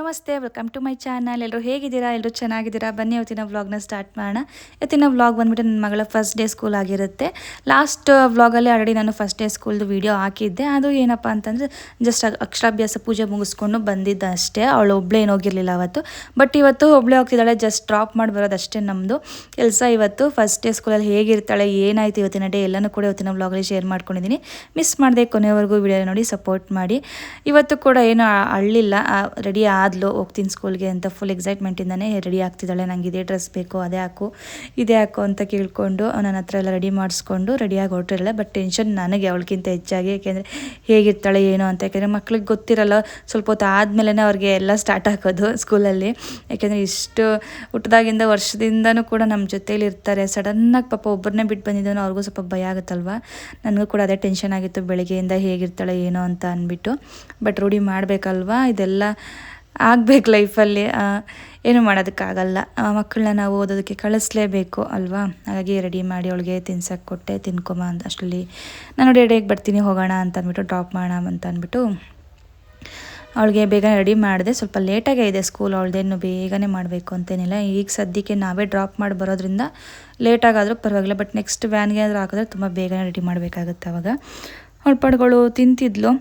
ನಮಸ್ತೆ, welcome to my channel. ಎಲ್ಲರೂ ಹೇಗಿದ್ದೀರಾ? ಎಲ್ಲರೂ ಚೆನ್ನಾಗಿದ್ದೀರಾ? ಬನ್ನಿ ಇವತ್ತಿನ ವ್ಲಾಗ್ನ ಸ್ಟಾರ್ಟ್ ಮಾಡೋಣ. ಇವತ್ತಿನ ವ್ಲಾಗ್ ಬಂದುಬಿಟ್ಟು ನನ್ನ ಮಗಳ ಫಸ್ಟ್ ಡೇ ಸ್ಕೂಲ್ ಆಗಿರುತ್ತೆ. ಲಾಸ್ಟ್ ವ್ಲಾಗಲ್ಲಿ ಆಲ್ರೆಡಿ ನಾನು ಫಸ್ಟ್ ಡೇ ಸ್ಕೂಲ್ದು ವೀಡಿಯೋ ಹಾಕಿದ್ದೆ. ಅದು ಏನಪ್ಪ ಅಂತಂದರೆ ಜಸ್ಟ್ ಅಕ್ಷರಾಭ್ಯಾಸ ಪೂಜೆ ಮುಗಿಸ್ಕೊಂಡು ಬಂದಿದ್ದ ಅಷ್ಟೇ. ಅವಳು ಒಬ್ಬಳೇ ಏನು ಹೋಗಿರಲಿಲ್ಲ ಅವತ್ತು. ಬಟ್ ಇವತ್ತು ಒಬ್ಬಳೇ ಹೋಗ್ತಿದ್ದಾಳೆ. ಜಸ್ಟ್ ಡ್ರಾಪ್ ಮಾಡಿ ಬರೋದಷ್ಟೇ ನಮ್ಮದು ಕೆಲಸ ಇವತ್ತು. ಫಸ್ಟ್ ಡೇ ಸ್ಕೂಲಲ್ಲಿ ಹೇಗಿರ್ತಾಳೆ, ಏನಾಯ್ತು ಇವತ್ತಿನ ಡೇ ಎಲ್ಲನೂ ಕೂಡ ಇವತ್ತಿನ ವ್ಲಾಗಲ್ಲಿ ಶೇರ್ ಮಾಡ್ಕೊಂಡಿದ್ದೀನಿ. ಮಿಸ್ ಮಾಡದೆ ಕೊನೆವರೆಗೂ ವಿಡಿಯೋ ನೋಡಿ ಸಪೋರ್ಟ್ ಮಾಡಿ. ಇವತ್ತು ಕೂಡ ಏನು ಅಳ್ಳಿಲ್ಲ, ರೆಡಿ ಆದ್ಲು ಹೋಗ್ತೀನಿ ಸ್ಕೂಲ್ಗೆ ಅಂತ ಫುಲ್ ಎಕ್ಸೈಟ್ಮೆಂಟಿಂದನೇ ರೆಡಿ ಆಗ್ತಿದ್ದಾಳೆ. ನಂಗೆ ಇದೇ ಡ್ರೆಸ್ ಬೇಕು, ಅದೇ ಹಾಕು ಇದೇ ಹಾಕು ಅಂತ ಕೇಳಿಕೊಂಡು ನನ್ನ ಹತ್ರ ಎಲ್ಲ ರೆಡಿ ಮಾಡಿಸ್ಕೊಂಡು ರೆಡಿಯಾಗಿ ಹೊರಟಿರಲ್ಲ. ಬಟ್ ಟೆನ್ಷನ್ ನನಗೆ ಅವಳಿಗಿಂತ ಹೆಚ್ಚಾಗಿ, ಯಾಕೆಂದರೆ ಹೇಗಿರ್ತಾಳೆ ಏನು ಅಂತ. ಯಾಕೆಂದರೆ ಮಕ್ಳಿಗೆ ಗೊತ್ತಿರಲ್ಲ, ಸ್ವಲ್ಪ ಹೊತ್ತು ಆದಮೇಲೆ ಅವ್ರಿಗೆ ಎಲ್ಲ ಸ್ಟಾರ್ಟ್ ಹಾಕೋದು ಸ್ಕೂಲಲ್ಲಿ. ಯಾಕೆಂದರೆ ಇಷ್ಟು ಹುಟ್ಟಿದಾಗಿಂದ ವರ್ಷದಿಂದನೂ ಕೂಡ ನಮ್ಮ ಜೊತೇಲಿ ಇರ್ತಾರೆ. ಸಡನ್ನಾಗಿ ಪಾಪ ಒಬ್ಬರನ್ನೇ ಬಿಟ್ಟು ಬಂದಿದ್ದೋ ಅವ್ರಿಗೂ ಸ್ವಲ್ಪ ಭಯ ಆಗುತ್ತಲ್ವ. ನನಗೂ ಕೂಡ ಅದೇ ಟೆನ್ಷನ್ ಆಗಿತ್ತು, ಬೆಳಗ್ಗೆಯಿಂದ ಹೇಗಿರ್ತಾಳೆ ಏನೋ ಅಂತ ಅಂದ್ಬಿಟ್ಟು. ಬಟ್ ರೂಢಿ ಮಾಡಬೇಕಲ್ವ, ಇದೆಲ್ಲ ಆಗಬೇಕು ಲೈಫಲ್ಲಿ, ಏನು ಮಾಡೋದಕ್ಕಾಗಲ್ಲ. ಮಕ್ಕಳನ್ನ ನಾವು ಓದೋದಕ್ಕೆ ಕಳಿಸ್ಲೇಬೇಕು ಅಲ್ವಾ. ಹಾಗಾಗಿ ರೆಡಿ ಮಾಡಿ ಅವಳಿಗೆ ತಿನ್ಸಕ್ಕೆ ಕೊಟ್ಟೆ. ತಿನ್ಕೊಂಬ ಅಂತ ಅಷ್ಟರಲ್ಲಿ ನಾನು ರೆಡಿಯಾಗಿ ಬರ್ತೀನಿ, ಹೋಗೋಣ ಅಂತ ಅಂದ್ಬಿಟ್ಟು ಡ್ರಾಪ್ ಮಾಡೋಣ ಅಂತ ಅಂದ್ಬಿಟ್ಟು ಅವಳಿಗೆ ಬೇಗ ರೆಡಿ ಮಾಡಿದೆ. ಸ್ವಲ್ಪ ಲೇಟಾಗೇ ಇದೆ ಸ್ಕೂಲ್, ಅವಳದೇನು ಬೇಗನೆ ಮಾಡಬೇಕು ಅಂತೇನಿಲ್ಲ. ಈಗ ಸದ್ಯಕ್ಕೆ ನಾವೇ ಡ್ರಾಪ್ ಮಾಡಿ ಬರೋದ್ರಿಂದ ಲೇಟಾಗಾದರೂ ಪರವಾಗಿಲ್ಲ. ಬಟ್ ನೆಕ್ಸ್ಟ್ ವ್ಯಾನ್ಗೆ ಏನಾದರೂ ಹಾಕಿದ್ರೆ ತುಂಬ ಬೇಗನೆ ರೆಡಿ ಮಾಡಬೇಕಾಗುತ್ತೆ. ಆವಾಗ ಅವಳ ಪಡ್ಗಳು ತಿಂತಿದ್ಲು.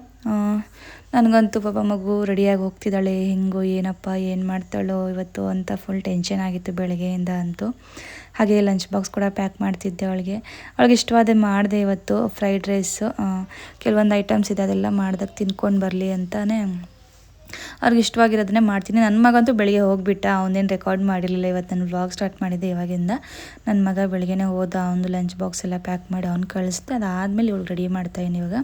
ನನಗಂತೂ ಪಾಪ ಮಗು ರೆಡಿಯಾಗಿ ಹೋಗ್ತಿದ್ದಾಳೆ, ಹೆಂಗೋ ಏನಪ್ಪ ಏನು ಮಾಡ್ತಾಳೋ ಇವತ್ತು ಅಂತ ಫುಲ್ ಟೆನ್ಷನ್ ಆಗಿತ್ತು ಬೆಳಗ್ಗೆಯಿಂದ ಅಂತೂ. ಹಾಗೆ ಲಂಚ್ ಬಾಕ್ಸ್ ಕೂಡ ಪ್ಯಾಕ್ ಮಾಡ್ತಿದ್ದೆ ಅವಳಿಗೆ ಇಷ್ಟವಾದ ಮಾಡಿದೆ ಇವತ್ತು. ಫ್ರೈಡ್ ರೈಸು, ಕೆಲವೊಂದು ಐಟಮ್ಸ್ ಇದೆ, ಅದೆಲ್ಲ ಮಾಡ್ದಾಗ ತಿನ್ಕೊಂಡು ಬರಲಿ ಅಂತಲೇ ಅವ್ರಿಗೆ ಇಷ್ಟವಾಗಿರೋದನ್ನೇ ಮಾಡ್ತೀನಿ. ನನ್ನ ಮಗಂತೂ ಬೆಳಿಗ್ಗೆ ಹೋಗಿಬಿಟ್ಟ, ಅವನೇನು ರೆಕಾರ್ಡ್ ಮಾಡಿರಲಿಲ್ಲ. ಇವತ್ತು ನಾನು ವ್ಲಾಗ್ ಸ್ಟಾರ್ಟ್ ಮಾಡಿದ್ದೆ ಇವಾಗಿಂದ. ನನ್ನ ಮಗ ಬೆಳಗ್ಗೆನೇ ಹೋದ, ಅವನು ಲಂಚ್ ಬಾಕ್ಸ್ ಎಲ್ಲ ಪ್ಯಾಕ್ ಮಾಡಿ ಅವ್ನು ಕಳಿಸ್ದೆ. ಅದಾದಮೇಲೆ ಇವಳು ರೆಡಿ ಮಾಡ್ತಾಯಿದ್ದೀನಿ ಇವಾಗ.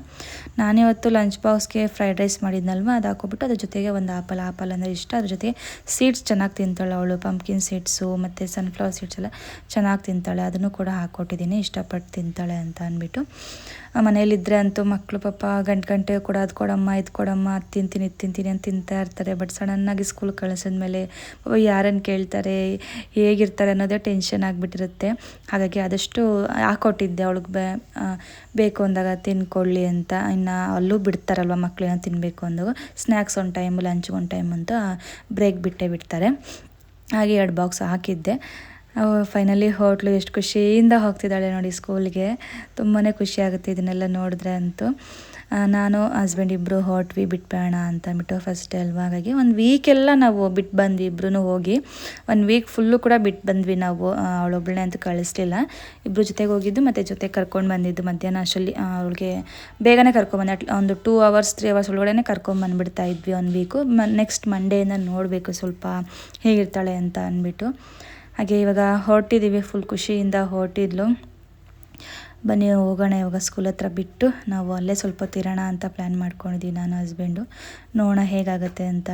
ನಾನಿವತ್ತು ಲಂಚ್ ಬಾಕ್ಸ್ಗೆ ಫ್ರೈಡ್ ರೈಸ್ ಮಾಡಿದ್ನಲ್ವ, ಅದು ಹಾಕೊಬಿಟ್ಟು ಅದ್ರ ಜೊತೆಗೆ ಒಂದು ಆಪಲ್ ಅಂದರೆ ಇಷ್ಟ, ಅದ್ರ ಜೊತೆಗೆ ಸೀಡ್ಸ್ ಚೆನ್ನಾಗಿ ತಿಂತಾಳೆ ಅವಳು. ಪಂಪ್ಕಿನ್ ಸೀಡ್ಸು ಮತ್ತು ಸನ್ಫ್ಲವರ್ ಸೀಡ್ಸ್ ಎಲ್ಲ ಚೆನ್ನಾಗಿ ತಿಂತಾಳೆ. ಅದನ್ನು ಕೂಡ ಹಾಕ್ಕೊಟ್ಟಿದ್ದೀನಿ, ಇಷ್ಟಪಟ್ಟು ತಿಂತಾಳೆ ಅಂತ ಅಂದ್ಬಿಟ್ಟು. ಮನೇಲಿದ್ದರೆ ಅಂತೂ ಮಕ್ಕಳು ಪಾಪ ಗಂಟೆ ಕೂಡ ಅದು ಕೊಡಮ್ಮ ಇದು ಕೊಡಮ್ಮ, ಅದು ತಿಂತೀನಿ ಇದು ತಿಂತೀನಿ ಅಂತ ತಿಂತಾ ಇರ್ತಾರೆ. ಬಟ್ ಸಡನ್ನಾಗಿ ಸ್ಕೂಲ್ ಕಳಿಸಿದ್ಮೇಲೆ ಪಾಪ ಯಾರನ್ನು ಕೇಳ್ತಾರೆ, ಹೇಗಿರ್ತಾರೆ ಅನ್ನೋದೇ ಟೆನ್ಷನ್ ಆಗಿಬಿಟ್ಟಿರುತ್ತೆ. ಹಾಗಾಗಿ ಆದಷ್ಟು ಹಾಕ್ಕೊಟ್ಟಿದ್ದೆ ಅವಳಿಗೆ ಬೇಕು ಅಂದಾಗ ತಿನ್ಕೊಳ್ಳಿ ಅಂತ. ಇನ್ನು ಅಲ್ಲೂ ಬಿಡ್ತಾರಲ್ವ ಮಕ್ಕಳೇನೋ ತಿನ್ನಬೇಕು ಅಂದಾಗ, ಸ್ನ್ಯಾಕ್ಸ್ ಒಂದು ಟೈಮು, ಲಂಚ್ ಒಂದು ಟೈಮ್ ಅಂತ ಬ್ರೇಕ್ ಬಿಡ್ತಾರೆ. ಹಾಗೆ 2 ಬಾಕ್ಸ್ ಹಾಕಿದ್ದೆ. ಫೈನಲಿ ಹೋಟ್ಲು ಎಷ್ಟು ಖುಷಿಯಿಂದ ಹೋಗ್ತಿದ್ದಾಳೆ ನೋಡಿ ಸ್ಕೂಲ್ಗೆ. ತುಂಬಾ ಖುಷಿ ಆಗುತ್ತೆ ಇದನ್ನೆಲ್ಲ ನೋಡಿದ್ರೆ ಅಂತೂ. ನಾನು ಹಸ್ಬೆಂಡ್ ಇಬ್ಬರು ಹೊರಟ್ವಿ ಬಿಟ್ಬೇಡ ಅಂತ ಅಂದ್ಬಿಟ್ಟು ಫಸ್ಟ್ ಡೇ ಅಲ್ವಾ. ಹಾಗಾಗಿ 1 ವೀಕೆಲ್ಲ ನಾವು ಬಿಟ್ಟು ಬಂದ್ವಿ ಇಬ್ಬರೂ ಹೋಗಿ. 1 ವೀಕ್ ಫುಲ್ಲು ಕೂಡ ಬಿಟ್ಟು ಬಂದ್ವಿ ನಾವು. ಅವಳೊಬ್ಬಳನ್ನೇ ಅಂತೂ ಕಳಿಸ್ಲಿಲ್ಲ, ಇಬ್ಬರು ಜೊತೆಗೆ ಹೋಗಿದ್ದು ಮತ್ತು ಜೊತೆಗೆ ಕರ್ಕೊಂಡು ಬಂದಿದ್ದು. ಮಧ್ಯಾಹ್ನ ಅಷ್ಟರಲ್ಲಿ ಅವಳಿಗೆ ಬೇಗನೆ ಕರ್ಕೊಂಡ್ಬಂದೆ. ಒಂದು 2 ಅವರ್ಸ್ 3 ಅವರ್ಸ್ ಒಳಗಡೆ ಕರ್ಕೊಂಡ್ಬಂದ್ಬಿಡ್ತಾ ಇದ್ವಿ 1 ವೀಕು. ನೆಕ್ಸ್ಟ್ ಮಂಡೇಯಿಂದ ನೋಡಬೇಕು ಸ್ವಲ್ಪ ಹೇಗಿರ್ತಾಳೆ ಅಂತ ಅಂದ್ಬಿಟ್ಟು. ಹಾಗೆ ಇವಾಗ ಹೊರಟಿದ್ದೀವಿ, ಫುಲ್ ಖುಷಿಯಿಂದ ಹೊರಟಿದ್ಲು. ಬನ್ನಿ ಹೋಗೋಣ ಇವಾಗ ಸ್ಕೂಲ್ ಹತ್ರ ಬಿಟ್ಟು ನಾವು ಅಲ್ಲೇ ಸ್ವಲ್ಪ ತಿರೋಣ ಅಂತ ಪ್ಲ್ಯಾನ್ ಮಾಡ್ಕೊಂಡಿದ್ದೀವಿ ನಾನು ಹಸ್ಬೆಂಡು. ನೋಡೋಣ ಹೇಗಾಗುತ್ತೆ ಅಂತ.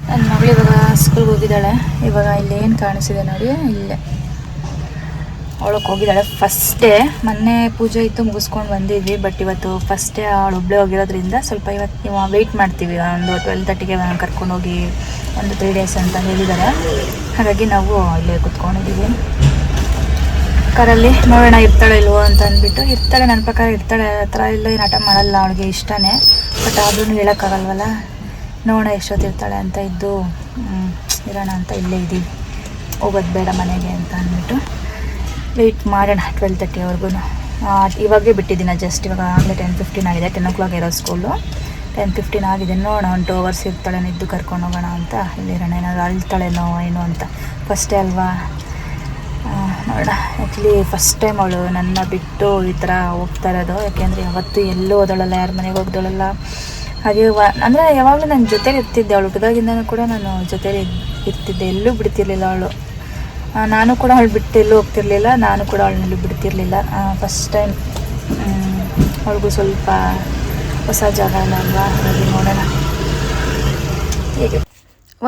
ನನ್ನ ಮಗಳು ಇವಾಗ ಸ್ಕೂಲ್ಗೆ ಹೋಗಿದ್ದಾಳೆ. ಇವಾಗ ಇಲ್ಲೇನು ಕಾಣಿಸಿದೆ ನೋಡಿ, ಇಲ್ಲೇ ಅವಳಕ್ಕೆ ಹೋಗಿದ್ದಾಳೆ ಫಸ್ಟ್ ಡೇ. ಮೊನ್ನೆ ಪೂಜೆ ಇತ್ತು, ಮುಗಿಸ್ಕೊಂಡು ಬಂದಿದ್ವಿ. ಬಟ್ ಇವತ್ತು ಫಸ್ಟ್ ಡೇ ಅವಳೊಬ್ಬಳೇ ಹೋಗಿರೋದ್ರಿಂದ ಸ್ವಲ್ಪ ಇವತ್ತು ನೀವು ವೆಯ್ಟ್ ಮಾಡ್ತೀವಿ. ಒಂದು 12:30ಗೆ ಕರ್ಕೊಂಡೋಗಿ ಒಂದು 3 ಡೇಸ್ ಅಂತ ಹೇಳಿದ್ದಾರೆ. ಹಾಗಾಗಿ ನಾವು ಇಲ್ಲೇ ಕುತ್ಕೊಂಡಿದ್ದೀವಿ ಕಾರಲ್ಲಿ. ನೋಡೋಣ ಇರ್ತಾಳೆ ಇಲ್ವೋ ಅಂತ ಅಂದ್ಬಿಟ್ಟು. ಇರ್ತಾಳೆ, ನನ್ನ ಪ್ರಕಾರ ಇರ್ತಾಳೆ. ಆ ಥರ ಎಲ್ಲ ಏನು ಆಟ ಮಾಡಲ್ಲ, ಅವಳಿಗೆ ಇಷ್ಟನೇ. ಬಟ್ ಆದ್ರೂ ಹೇಳೋಕ್ಕಾಗಲ್ವಲ್ಲ. ನೋಡೋಣ ಎಷ್ಟೊತ್ತಿರ್ತಾಳೆ ಅಂತ ಇದ್ದು ಇರೋಣ ಅಂತ ಇಲ್ಲೇ ಇದ್ದೀವಿ. ಹೋಗೋದು ಬೇಡ ಮನೆಗೆ ಅಂತ ಅಂದ್ಬಿಟ್ಟು ವೆಯ್ಟ್ ಮಾಡೋಣ 12:30ವರೆಗೂ. ಇವಾಗೇ ಬಿಟ್ಟಿದ್ದೀನಿ ಜಸ್ಟ್. ಇವಾಗ ಆಗಲೇ 10:15 ಆಗಿದೆ. 10 o'clock ಇರೋ ಸ್ಕೂಲು. 10:15 ಆಗಿದೆ. ನೋಡೋಣ 1 2 hours ಇರ್ತಾಳೆ, ಇದ್ದು ಕರ್ಕೊಂಡು ಹೋಗೋಣ ಅಂತ ಇಲ್ಲಿರೋಣ. ಏನಾದ್ರು ಅಳ್ತಾಳೆನೋ ಏನೋ ಅಂತ. ಫಸ್ಟೇ ಅಲ್ವಾ, ನೋಡೋಣ. ಆ್ಯಕ್ಚುಲಿ ಫಸ್ಟ್ ಟೈಮ್ ಅವಳು ನನ್ನ ಬಿಟ್ಟು ಈ ಥರ ಹೋಗ್ತಾ ಇರೋದು. ಯಾಕೆಂದರೆ ಯಾವತ್ತೂ ಎಲ್ಲೂ ಓದೋಳಲ್ಲ, ಯಾರ ಮನೆಗೆ ಹೋಗ್ದೋಳಲ್ಲ. ಹಾಗೆ ಅಂದರೆ ಯಾವಾಗಲೂ ನನ್ನ ಜೊತೇಲಿ ಇರ್ತಿದ್ದೆ. ಅವಳು ಹುಟ್ಟಿದಾಗಿಂದನೂ ಕೂಡ ನಾನು ಜೊತೇಲಿ ಇರ್ತಿದ್ದೆ, ಎಲ್ಲೂ ಬಿಡ್ತಿರ್ಲಿಲ್ಲ ಅವಳು. ನಾನು ಕೂಡ ಅವಳು ಬಿಟ್ಟು ಎಲ್ಲೂ ಹೋಗ್ತಿರ್ಲಿಲ್ಲ, ನಾನು ಕೂಡ ಅವಳನ್ನೆಲ್ಲೂ ಬಿಡ್ತಿರ್ಲಿಲ್ಲ. ಫಸ್ಟ್ ಟೈಮ್ ಅವಳಿಗೂ ಸ್ವಲ್ಪ ಹೊಸ ಜಾಗ ಅಲ್ವಾ. ಹಾಗಾಗಿ ನೋಡೋಣ ಹೇಗೆ.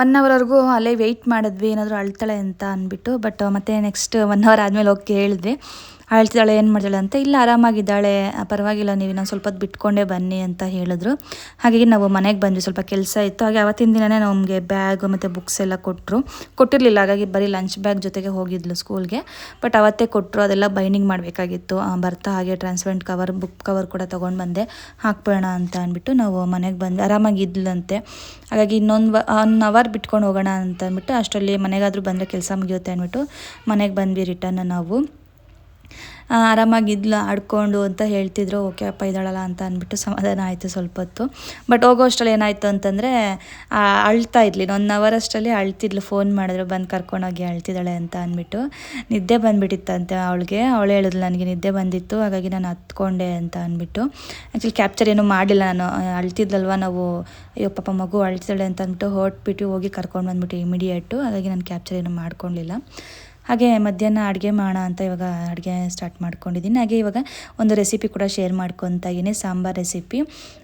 1 ಅವರ್ವರೆಗೂ ಅಲ್ಲೇ ವೆಯ್ಟ್ ಮಾಡಿದ್ವಿ, ಏನಾದರೂ ಅಳ್ತಾಳೆ ಅಂತ ಅಂದ್ಬಿಟ್ಟು. ಬಟ್ ಮತ್ತೆ ನೆಕ್ಸ್ಟ್ 1 ಅವರ್ ಆದಮೇಲೆ ಹೋಗಿ ಕೇಳಿದ್ವಿ. ಅಳ್ತಿದ್ದಾಳೆ ಏನು ಮಾಡ್ತಾಳೆ ಅಂತ. ಇಲ್ಲ ಆರಾಮಾಗಿದ್ದಾಳೆ, ಪರವಾಗಿಲ್ಲ, ನೀವು ಇನ್ನೊಂದು ಸ್ವಲ್ಪ ಹೊತ್ತು ಬಿಟ್ಕೊಂಡೇ ಬನ್ನಿ ಅಂತ ಹೇಳಿದ್ರು. ಹಾಗಾಗಿ ನಾವು ಮನೆಗೆ ಬಂದ್ವಿ, ಸ್ವಲ್ಪ ಕೆಲಸ ಇತ್ತು. ಹಾಗೆ ಅವತ್ತಿನ ದಿನವೇ ನಮಗೆ ಬ್ಯಾಗ್ ಮತ್ತು ಬುಕ್ಸ್ ಎಲ್ಲ ಕೊಟ್ಟಿರಲಿಲ್ಲ. ಹಾಗಾಗಿ ಬರೀ ಲಂಚ್ ಬ್ಯಾಗ್ ಜೊತೆಗೆ ಹೋಗಿದ್ಲು ಸ್ಕೂಲ್ಗೆ. ಬಟ್ ಅವತ್ತೇ ಕೊಟ್ಟರು, ಅದೆಲ್ಲ ಬೈಂಡಿಂಗ್ ಮಾಡಬೇಕಾಗಿತ್ತು. ಬರ್ತಾ ಹಾಗೆ ಟ್ರಾನ್ಸ್ಪರೆಂಟ್ ಕವರ್, ಬುಕ್ ಕವರ್ ಕೂಡ ತೊಗೊಂಡು ಬಂದೆ, ಹಾಕ್ಬೇಡ ಅಂತ ಅಂದ್ಬಿಟ್ಟು ನಾವು ಮನೆಗೆ ಬಂದ್ವಿ. ಆರಾಮಾಗಿದ್ಲಂತೆ. ಹಾಗಾಗಿ ಇನ್ನೊಂದು 1 ಅವರ್ ಬಿಟ್ಕೊಂಡು ಹೋಗೋಣ ಅಂತ ಅಂದ್ಬಿಟ್ಟು, ಅಷ್ಟರಲ್ಲಿ ಮನೆಗಾದರೂ ಬಂದರೆ ಕೆಲಸ ಮುಗಿಯುತ್ತೆ ಅಂದ್ಬಿಟ್ಟು ಮನೆಗೆ ಬಂದ್ವಿ ರಿಟರ್ನ್ ನಾವು. ಆರಾಮಾಗಿದ್ಲು ಆಡ್ಕೊಂಡು ಅಂತ ಹೇಳ್ತಿದ್ರು. ಓಕೆ ಅಪ್ಪ ಇದ್ದಾಳಲ್ಲ ಅಂತ ಅಂದ್ಬಿಟ್ಟು ಸಮಾಧಾನ ಆಯಿತು ಸ್ವಲ್ಪ ಹೊತ್ತು. ಬಟ್ ಹೋಗೋ ಅಷ್ಟರಲ್ಲಿ ಏನಾಯಿತು ಅಂತಂದರೆ ಅಳ್ತಾ ಇದ್ಲಿ. 1 ಅವರ್ ಅಷ್ಟರಲ್ಲಿ ಅಳ್ತಿದ್ಲು. ಫೋನ್ ಮಾಡಿದ್ರು, ಬಂದು ಕರ್ಕೊಂಡೋಗಿ ಅಳ್ತಿದ್ದಾಳೆ ಅಂತ ಅಂದ್ಬಿಟ್ಟು. ನಿದ್ದೆ ಬಂದುಬಿಟ್ಟಿತ್ತಂತೆ ಅವಳಿಗೆ. ಅವಳು ಹೇಳಿದ್ಲು ನನಗೆ ನಿದ್ದೆ ಬಂದಿತ್ತು, ಹಾಗಾಗಿ ನಾನು ಹತ್ಕೊಂಡೆ ಅಂತ ಅಂದ್ಬಿಟ್ಟು. ಆ್ಯಕ್ಚುಲಿ ಕ್ಯಾಪ್ಚರ್ ಏನೂ ಮಾಡಲಿಲ್ಲ ನಾನು. ಅಳ್ತಿದ್ಲಲ್ವ, ನಾವು ಅಯ್ಯೋ ಪಾಪ ಮಗು ಅಳ್ತಿದ್ದಾಳೆ ಅಂತ ಅಂದ್ಬಿಟ್ಟು ಹೊರಟ್ಬಿಟ್ಟು ಹೋಗಿ ಕರ್ಕೊಂಡು ಬಂದ್ಬಿಟ್ಟು ಇಮಿಡಿಯೇಟು. ಹಾಗಾಗಿ ನಾನು ಕ್ಯಾಪ್ಚರ್ ಏನೂ ಮಾಡ್ಕೊಳ್ಳಿಲ್ಲ. ಹಾಗೆ ಮಧ್ಯಾಹ್ನ ಅಡುಗೆ ಮಾಡೋಣ ಅಂತ ಇವಾಗ ಅಡುಗೆ ಸ್ಟಾರ್ಟ್ ಮಾಡ್ಕೊಂಡಿದ್ದೀನಿ. ಹಾಗೆ ಇವಾಗ ಒಂದು ರೆಸಿಪಿ ಕೂಡ ಶೇರ್ ಮಾಡ್ಕೊತಾ ಇದ್ದೀನಿ, ಸಾಂಬಾರ್ ರೆಸಿಪಿ.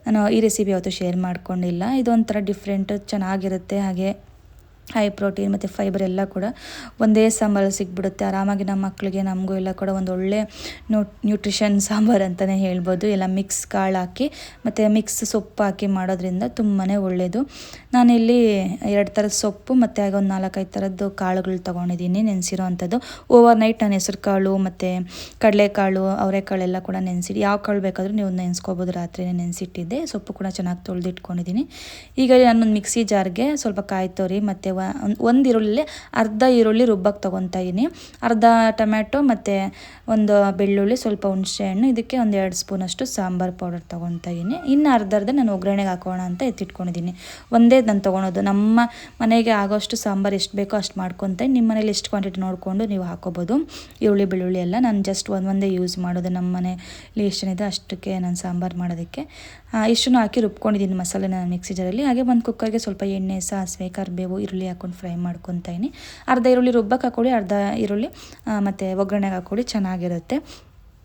ನಾನು ಈ ರೆಸಿಪಿ ಯಾವತ್ತೂ ಶೇರ್ ಮಾಡ್ಕೊಂಡಿಲ್ಲ. ಇದೊಂಥರ ಡಿಫ್ರೆಂಟ್, ಚೆನ್ನಾಗಿರುತ್ತೆ. ಹಾಗೆ ಹೈ ಪ್ರೋಟೀನ್ ಮತ್ತು ಫೈಬರ್ ಎಲ್ಲ ಕೂಡ ಒಂದೇ ಸಾಂಬಾರಲ್ಲಿ ಸಿಕ್ಬಿಡುತ್ತೆ. ಆರಾಮಾಗಿ ನಮ್ಮ ಮಕ್ಕಳಿಗೆ, ನಮಗೂ ಎಲ್ಲ ಕೂಡ ಒಂದು ಒಳ್ಳೆ ನ್ಯೂಟ್ರಿಷನ್ ಸಾಂಬಾರು ಅಂತಲೇ ಹೇಳ್ಬೋದು. ಎಲ್ಲ ಮಿಕ್ಸ್ ಕಾಳು ಹಾಕಿ ಮತ್ತು ಮಿಕ್ಸ್ ಸೊಪ್ಪು ಹಾಕಿ ಮಾಡೋದ್ರಿಂದ ತುಂಬಾ ಒಳ್ಳೆಯದು. ನಾನಿಲ್ಲಿ 2 ಥರದ ಸೊಪ್ಪು ಮತ್ತು ಹಾಗೆ ಒಂದು 4-5 ಥರದ್ದು ಕಾಳುಗಳು ತೊಗೊಂಡಿದ್ದೀನಿ, ನೆನೆಸಿರೋ ಅಂಥದ್ದು. ಓವರ್ ನೈಟ್ ನಾನು ಹೆಸರು ಕಾಳು ಮತ್ತು ಕಡಲೆಕಾಳು, ಅವರೆಕಾಳೆಲ್ಲ ಕೂಡ ನೆನೆಸಿಟ್ಟು, ಯಾವ ಕಾಳು ಬೇಕಾದರೂ ನೀವು ನೆನೆಸ್ಕೋಬೋದು. ರಾತ್ರಿನೇ ನೆನೆಸಿಟ್ಟಿದ್ದೆ. ಸೊಪ್ಪು ಕೂಡ ಚೆನ್ನಾಗಿ ತೊಳೆದಿಟ್ಕೊಂಡಿದ್ದೀನಿ. ಈಗ ನಾನೊಂದು ಮಿಕ್ಸಿ ಜಾರ್ಗೆ ಸ್ವಲ್ಪ ಕಾಯಿ ತುರಿ ಮತ್ತು ಒಂದು ಈರುಳ್ಳಿ, ಅರ್ಧ ಈರುಳ್ಳಿ ರುಬ್ಬಕ್ಕೆ ತೊಗೊತಾ ಇದ್ದೀನಿ. ಅರ್ಧ ಟೊಮ್ಯಾಟೊ ಮತ್ತು ಒಂದು ಬೆಳ್ಳುಳ್ಳಿ, ಸ್ವಲ್ಪ ಹುಣಸೆಹಣ್ಣು, ಇದಕ್ಕೆ ಒಂದು 2 ಸ್ಪೂನಷ್ಟು ಸಾಂಬಾರು ಪೌಡರ್ ತೊಗೊತಾ ಇದ್ದೀನಿ. ಇನ್ನು ಅರ್ಧ ನಾನು ಒಗ್ಗರಣೆಗೆ ಹಾಕೋಣ ಅಂತ ಎತ್ತಿಟ್ಕೊಂಡಿದ್ದೀನಿ. ಒಂದೇ ನಾನು ತೊಗೊಳೋದು. ನಮ್ಮ ಮನೆಗೆ ಆಗೋಷ್ಟು ಸಾಂಬಾರು ಎಷ್ಟು ಬೇಕೋ ಅಷ್ಟು ಮಾಡ್ಕೊತ, ನಿಮ್ಮ ಮನೇಲಿ ಎಷ್ಟು ಕ್ವಾಂಟಿಟಿ ನೋಡಿಕೊಂಡು ನೀವು ಹಾಕೋಬೋದು. ಈರುಳ್ಳಿ ಬೆಳ್ಳುಳ್ಳಿ ಎಲ್ಲ ನಾನು ಜಸ್ಟ್ ಒಂದೇ ಯೂಸ್ ಮಾಡೋದು. ನಮ್ಮ ಮನೇಲಿ ಎಷ್ಟೇನಿದೆ ಅಷ್ಟಕ್ಕೆ ನಾನು ಸಾಂಬಾರು ಮಾಡೋದಕ್ಕೆ ಇಷ್ಟನ್ನು ಹಾಕಿ ರುಬ್ಕೊಂಡಿದ್ದೀನಿ ಮಸಾಲೆ ನಾನು ಮಿಕ್ಸಿ ಜಾರಲ್ಲಿ. ಹಾಗೆ ಒಂದು ಕುಕ್ಕರ್ಗೆ ಸ್ವಲ್ಪ ಎಣ್ಣೆ, ಸಾಸಿವೆ, ಕರಿಬೇವು, ಈರುಳ್ಳಿ ಹಾಕ್ಕೊಂಡು ಫ್ರೈ ಮಾಡ್ಕೊತಾ ಇದ್ದೀನಿ. ಅರ್ಧ ಈರುಳ್ಳಿ ರುಬ್ಬಕ್ಕೆ ಹಾಕ್ಕೊಳ್ಳಿ, ಅರ್ಧ ಈರುಳ್ಳಿ ಮತ್ತು ಒಗ್ಗರಣೆಗೆ ಹಾಕ್ಕೊಳ್ಳಿ, ಚೆನ್ನಾಗಿರುತ್ತೆ.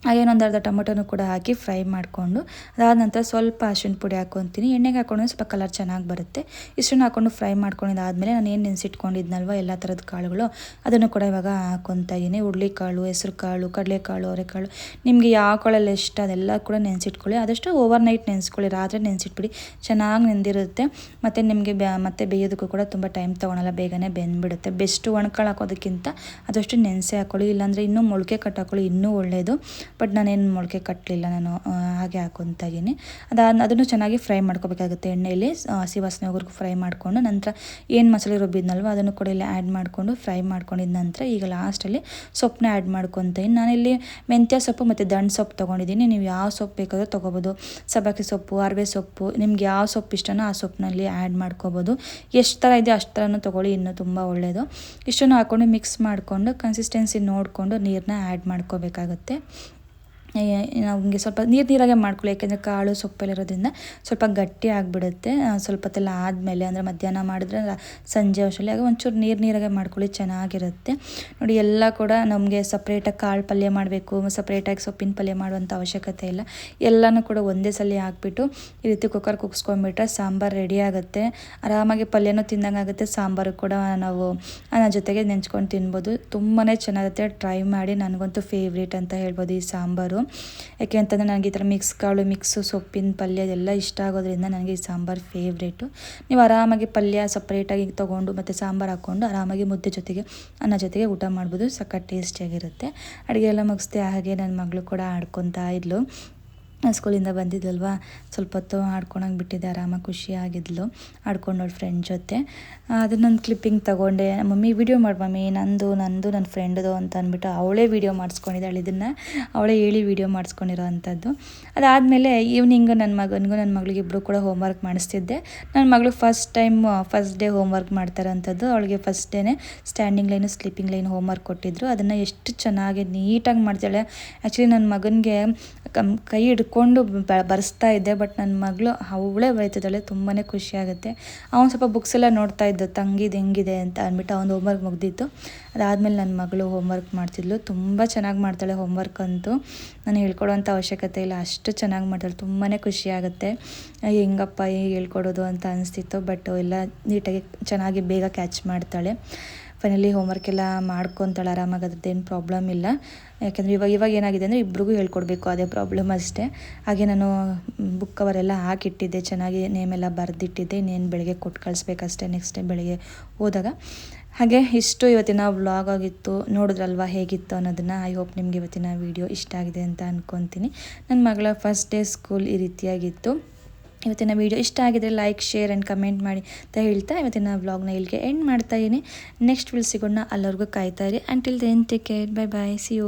ಹಾಗೇನೊಂದು ಅರ್ಧ ಟೊಮೊಟೊನೂ ಕೂಡ ಹಾಕಿ ಫ್ರೈ ಮಾಡಿಕೊಂಡು, ಅದಾದ ನಂತರ ಸ್ವಲ್ಪ ಅರಿಶಿನ ಪುಡಿ ಹಾಕ್ಕೊತೀನಿ. ಎಣ್ಣೆಗೆ ಹಾಕ್ಕೊಂಡ್ರೆ ಸ್ವಲ್ಪ ಕಲರ್ ಚೆನ್ನಾಗಿ ಬರುತ್ತೆ. ಇಷ್ಟನ್ನು ಹಾಕ್ಕೊಂಡು ಫ್ರೈ ಮಾಡ್ಕೊಂಡಿದ್ದಾದಮೇಲೆ ನಾನು ಏನು ನೆನೆಸಿಟ್ಕೊಂಡಿದ್ನಲ್ವ ಎಲ್ಲ ಥರದ ಕಾಳುಗಳು, ಅದನ್ನು ಕೂಡ ಇವಾಗ ಹಾಕ್ಕೊತಾ ಇದ್ದೀನಿ. ಹುರುಳಿಕಾಳು, ಹೆಸರು ಕಾಳು, ಕಡಲೆಕಾಳು, ಅವರೆಕಾಳು, ನಿಮಗೆ ಯಾವ ಕಾಳಲ್ಲಿ ಇಷ್ಟ ಅದೆಲ್ಲ ಕೂಡ ನೆನೆಸಿಟ್ಕೊಳ್ಳಿ. ಆದಷ್ಟು ಓವರ್ ನೈಟ್ ನೆನೆಸ್ಕೊಳ್ಳಿ, ರಾತ್ರಿ ನೆನೆಸಿಟ್ಬಿಡಿ, ಚೆನ್ನಾಗಿ ನೆಂದಿರುತ್ತೆ. ಮತ್ತು ನಿಮಗೆ ಮತ್ತೆ ಬೇಯೋದಕ್ಕೂ ಕೂಡ ತುಂಬ ಟೈಮ್ ತೊಗೊಳಲ್ಲ, ಬೇಗನೆ ಬೆಂದ್ಬಿಡುತ್ತೆ. ಬೆಸ್ಟು ಒಣಕಾಳು ಹಾಕೋದಕ್ಕಿಂತ ಆದಷ್ಟು ನೆನೆಸೆ ಹಾಕ್ಕೊಳ್ಳಿ, ಇಲ್ಲಾಂದರೆ ಇನ್ನೂ ಮೊಳಕೆ ಕಟ್ ಹಾಕ್ಕೊಳ್ಳಿ, ಇನ್ನೂ ಒಳ್ಳೆಯದು. ಬಟ್ ನಾನೇನು ಮೊಳಕೆ ಕಟ್ಟಲಿಲ್ಲ, ನಾನು ಹಾಗೆ ಹಾಕ್ಕೊತಾ ಇದ್ದೀನಿ. ಅದನ್ನು ಚೆನ್ನಾಗಿ ಫ್ರೈ ಮಾಡ್ಕೋಬೇಕಾಗುತ್ತೆ ಎಣ್ಣೆಯಲ್ಲಿ, ಹಸಿ ವಾಸನೆ ಹೋಗೋವರೆಗೂ ಫ್ರೈ ಮಾಡಿಕೊಂಡು, ನಂತರ ಏನು ಮಸಾಲೆ ರುಬ್ಬಿದ್ನಲ್ವ ಅದನ್ನು ಕೂಡ ಇಲ್ಲಿ ಆ್ಯಡ್ ಮಾಡಿಕೊಂಡು ಫ್ರೈ ಮಾಡ್ಕೊಂಡಿದ್ದ ನಂತರ ಈಗ ಲಾಸ್ಟಲ್ಲಿ ಸೊಪ್ಪನ್ನ ಆ್ಯಡ್ ಮಾಡ್ಕೊತಾ ಇದ್ದೀನಿ. ನಾನಿಲ್ಲಿ ಮೆಂತ್ಯ ಸೊಪ್ಪು ಮತ್ತು ದಂಟು ಸೊಪ್ಪು ತೊಗೊಂಡಿದ್ದೀನಿ. ನೀವು ಯಾವ ಸೊಪ್ಪು ಬೇಕಾದರೂ ತೊಗೋಬೋದು. ಸಬ್ಬಕ್ಕಿ ಸೊಪ್ಪು, ಅರಿವೆ ಸೊಪ್ಪು, ನಿಮ್ಗೆ ಯಾವ ಸೊಪ್ಪು ಇಷ್ಟನೋ ಆ ಸೊಪ್ಪಿನಲ್ಲಿ ಆ್ಯಡ್ ಮಾಡ್ಕೋಬೋದು. ಎಷ್ಟು ಥರ ಇದೆ ಅಷ್ಟು ಥರನೂ ತೊಗೊಳ್ಳಿ, ಇನ್ನೂ ತುಂಬ ಒಳ್ಳೆಯದು. ಇಷ್ಟನ್ನು ಹಾಕ್ಕೊಂಡು ಮಿಕ್ಸ್ ಮಾಡಿಕೊಂಡು ಕನ್ಸಿಸ್ಟೆನ್ಸಿ ನೋಡಿಕೊಂಡು ನೀರನ್ನ ಆ್ಯಡ್ ಮಾಡ್ಕೋಬೇಕಾಗುತ್ತೆ. ನಮಗೆ ಸ್ವಲ್ಪ ನೀರಾಗೆ ಮಾಡ್ಕೊಳ್ಳಿ, ಯಾಕೆಂದರೆ ಕಾಳು ಸೊಪ್ಪಲ್ಲಿರೋದ್ರಿಂದ ಸ್ವಲ್ಪ ಗಟ್ಟಿ ಆಗಿಬಿಡುತ್ತೆ. ಸ್ವಲ್ಪ ಹೊತ್ತೆಲ್ಲ ಆದಮೇಲೆ, ಅಂದರೆ ಮಧ್ಯಾಹ್ನ ಮಾಡಿದ್ರೆ ಸಂಜೆ ಅಷ್ಟರಲ್ಲಿ ಆಗ ಒಂಚೂರು ನೀರಾಗೆ ಮಾಡ್ಕೊಳ್ಳಿ, ಚೆನ್ನಾಗಿರುತ್ತೆ. ನೋಡಿ, ಎಲ್ಲ ಕೂಡ ನಮಗೆ ಸಪ್ರೇಟಾಗಿ ಕಾಳು ಪಲ್ಯ ಮಾಡಬೇಕು, ಸಪ್ರೇಟಾಗಿ ಸೊಪ್ಪಿನ ಪಲ್ಯ ಮಾಡುವಂಥ ಅವಶ್ಯಕತೆ ಇಲ್ಲ. ಎಲ್ಲನೂ ಕೂಡ ಒಂದೇ ಸಲ ಹಾಕ್ಬಿಟ್ಟು ಈ ರೀತಿ ಕುಕ್ಕರ್ ಕುಗ್ಸ್ಕೊಂಡ್ಬಿಟ್ರೆ ಸಾಂಬಾರು ರೆಡಿ ಆಗುತ್ತೆ. ಆರಾಮಾಗಿ ಪಲ್ಯನೂ ತಿಂದಂಗೆ ಆಗುತ್ತೆ, ಸಾಂಬಾರು ಕೂಡ ನಾವು ಅನ್ನ ಜೊತೆಗೆ ನೆಂಚ್ಕೊಂಡು ತಿನ್ಬೋದು. ತುಂಬಾ ಚೆನ್ನಾಗಿರುತ್ತೆ, ಟ್ರೈ ಮಾಡಿ. ನನಗಂತೂ ಫೇವ್ರೇಟ್ ಅಂತ ಹೇಳ್ಬೋದು ಈ ಸಾಂಬಾರು. ಯಾಕೆ ಅಂತಂದರೆ ನನಗೆ ಈ ಥರ ಮಿಕ್ಸ್ ಕಾಳು, ಮಿಕ್ಸು ಸೊಪ್ಪಿನ ಪಲ್ಯ ಇದೆಲ್ಲ ಇಷ್ಟ ಆಗೋದ್ರಿಂದ ನನಗೆ ಈ ಸಾಂಬಾರು ಫೇವ್ರೇಟು. ನೀವು ಆರಾಮಾಗಿ ಪಲ್ಯ ಸಪ್ರೇಟಾಗಿ ತೊಗೊಂಡು ಮತ್ತು ಸಾಂಬಾರು ಹಾಕ್ಕೊಂಡು ಆರಾಮಾಗಿ ಮುದ್ದೆ ಜೊತೆಗೆ, ಅನ್ನ ಜೊತೆಗೆ ಊಟ ಮಾಡ್ಬೋದು. ಸಖತ್ ಟೇಸ್ಟಿಯಾಗಿರುತ್ತೆ. ಅಡುಗೆ ಎಲ್ಲ ಮುಗಿಸ್ದೆ. ಹಾಗೆ ನನ್ನ ಮಗಳು ಕೂಡ ಆಡ್ಕೊತಾ ಇದ್ಲು. ಸ್ಕೂಲಿಂದ ಬಂದಿದ್ದಲ್ವ, ಸ್ವಲ್ಪ ಹೊತ್ತು ಆಡ್ಕೊಳಂಗೆ ಬಿಟ್ಟಿದ್ದೆ, ಆರಾಮಾಗಿ ಖುಷಿಯಾಗಿದ್ಲು ಆಡ್ಕೊಂಡವಳು ಫ್ರೆಂಡ್ ಜೊತೆ. ಅದನ್ನೊಂದು ಕ್ಲಿಪ್ಪಿಂಗ್ ತೊಗೊಂಡೆ. ಮಮ್ಮಿ ವಿಡಿಯೋ ಮಾಡಿ ಮಮ್ಮಿ, ನಂದು ನನ್ನ ಫ್ರೆಂಡ್ದು ಅಂತ ಅಂದ್ಬಿಟ್ಟು ಅವಳೇ ವಿಡಿಯೋ ಮಾಡಿಸ್ಕೊಂಡಿದ್ದಾಳೆ. ಇದನ್ನು ಅವಳೇ ಹೇಳಿ ವಿಡಿಯೋ ಮಾಡಿಸ್ಕೊಂಡಿರೋ ಅಂಥದ್ದು. ಅದಾದಮೇಲೆ ಈವ್ನಿಂಗು ನನ್ನ ಮಗಳಿಗೆ ಇಬ್ಬರು ಕೂಡ ಹೋಮ್ವರ್ಕ್ ಮಾಡಿಸ್ತಿದ್ದೆ. ನನ್ನ ಮಗಳು ಫಸ್ಟ್ ಡೇ ಹೋಮ್ವರ್ಕ್ ಮಾಡ್ತಾರೆ ಅಂಥದ್ದು. ಅವಳಿಗೆ ಫಸ್ಟ್ ಡೇನೇ standing line, sleeping line homework ಕೊಟ್ಟಿದ್ದರು. ಅದನ್ನು ಎಷ್ಟು ಚೆನ್ನಾಗಿ ನೀಟಾಗಿ ಮಾಡ್ತಾಳೆ. ಆ್ಯಕ್ಚುಲಿ ನನ್ನ ಮಗನಿಗೆ ಕೈ ಹಿಡ್ಕೊಂಡು ಬರೆಸ್ತಾ ಇದ್ದೆ, ಬಟ್ ನನ್ನ ಮಗಳು ಅವಳೇ ಬರೀತಿದ್ದಾಳೆ. ತುಂಬಾ ಖುಷಿಯಾಗುತ್ತೆ. ಅವನು ಸ್ವಲ್ಪ ಬುಕ್ಸ್ ಎಲ್ಲ ನೋಡ್ತಾ ಇದ್ದು, ತಂಗಿದು ಹೆಂಗಿದೆ ಅಂತ ಅಂದ್ಬಿಟ್ಟು ಅವನು ಹೋಮ್ವರ್ಕ್ ಮುಗ್ದಿತ್ತು. ಅದಾದಮೇಲೆ ನನ್ನ ಮಗಳು ಹೋಮ್ವರ್ಕ್ ಮಾಡ್ತಿದ್ಲು. ತುಂಬ ಚೆನ್ನಾಗಿ ಮಾಡ್ತಾಳೆ ಹೋಮ್ವರ್ಕ್ ಅಂತೂ. ನಾನು ಹೇಳ್ಕೊಡೋವಂಥ ಅವಶ್ಯಕತೆ ಇಲ್ಲ, ಅಷ್ಟು ಚೆನ್ನಾಗಿ ಮಾಡ್ತಾಳೆ. ತುಂಬಾ ಖುಷಿಯಾಗುತ್ತೆ. ಹೆಂಗಪ್ಪ ಹೇಳ್ಕೊಡೋದು ಅಂತ ಅನಿಸ್ತಿತ್ತು, ಬಟ್ ಎಲ್ಲ ನೀಟಾಗಿ ಚೆನ್ನಾಗಿ ಬೇಗ ಕ್ಯಾಚ್ ಮಾಡ್ತಾಳೆ. ಫೈನಲಿ ಹೋಮ್ವರ್ಕ್ ಎಲ್ಲ ಮಾಡ್ಕೊತಾಳೆ ಆರಾಮಾಗಿ, ಅದ್ರದ್ದೇನು ಪ್ರಾಬ್ಲಮ್ ಇಲ್ಲ. ಯಾಕೆಂದರೆ ಇವಾಗ ಏನಾಗಿದೆ ಅಂದರೆ ಇಬ್ರಿಗೂ ಹೇಳ್ಕೊಡ್ಬೇಕು, ಅದೇ ಪ್ರಾಬ್ಲಮ್ ಅಷ್ಟೇ. ಹಾಗೆ ನಾನು ಬುಕ್ ಕವರೆಲ್ಲ ಹಾಕಿಟ್ಟಿದ್ದೆ, ಚೆನ್ನಾಗಿ ನೇಮೆಲ್ಲ ಬರೆದಿಟ್ಟಿದ್ದೆ. ಇನ್ನೇನು ಬೆಳಗ್ಗೆ ಕೊಟ್ಟು ಕಳಿಸ್ಬೇಕಷ್ಟೇ ನೆಕ್ಸ್ಟ್ ಟೈಮ್ ಬೆಳಗ್ಗೆ ಹೋದಾಗ. ಹಾಗೆ ಇಷ್ಟು ಇವತ್ತಿನ ವ್ಲಾಗ್ ಆಗಿತ್ತು. ನೋಡಿದ್ರಲ್ವ ಹೇಗಿತ್ತು ಅನ್ನೋದನ್ನು. ಐ ಹೋಪ್ ನಿಮಗೆ ಇವತ್ತಿನ ವಿಡಿಯೋ ಇಷ್ಟ ಆಗಿದೆ ಅಂತ ಅಂದ್ಕೊತೀನಿ. ನನ್ನ ಮಗಳ ಫಸ್ಟ್ ಡೇ ಸ್ಕೂಲ್ ಈ ರೀತಿಯಾಗಿತ್ತು. ಇವತ್ತಿನ ವಿಡಿಯೋ ಇಷ್ಟ ಆಗಿದ್ರೆ ಲೈಕ್, ಶೇರ್ ಆ್ಯಂಡ್ ಕಮೆಂಟ್ ಮಾಡಿ ಅಂತ ಹೇಳ್ತಾ ಇವತ್ತಿನ ವ್ಲಾಗ್ನ ಇಲ್ಲಿಗೆ ಎಂಡ್ ಮಾಡ್ತಾಯಿದ್ದೀನಿ. ನೆಕ್ಸ್ಟ್ ವಿಲ್ ಸಿಗೋಣ, ಅಲ್ಲವರೆಗೂ ಕಾಯ್ತಾ ಇರಿ. Until then take care, bye bye, see you.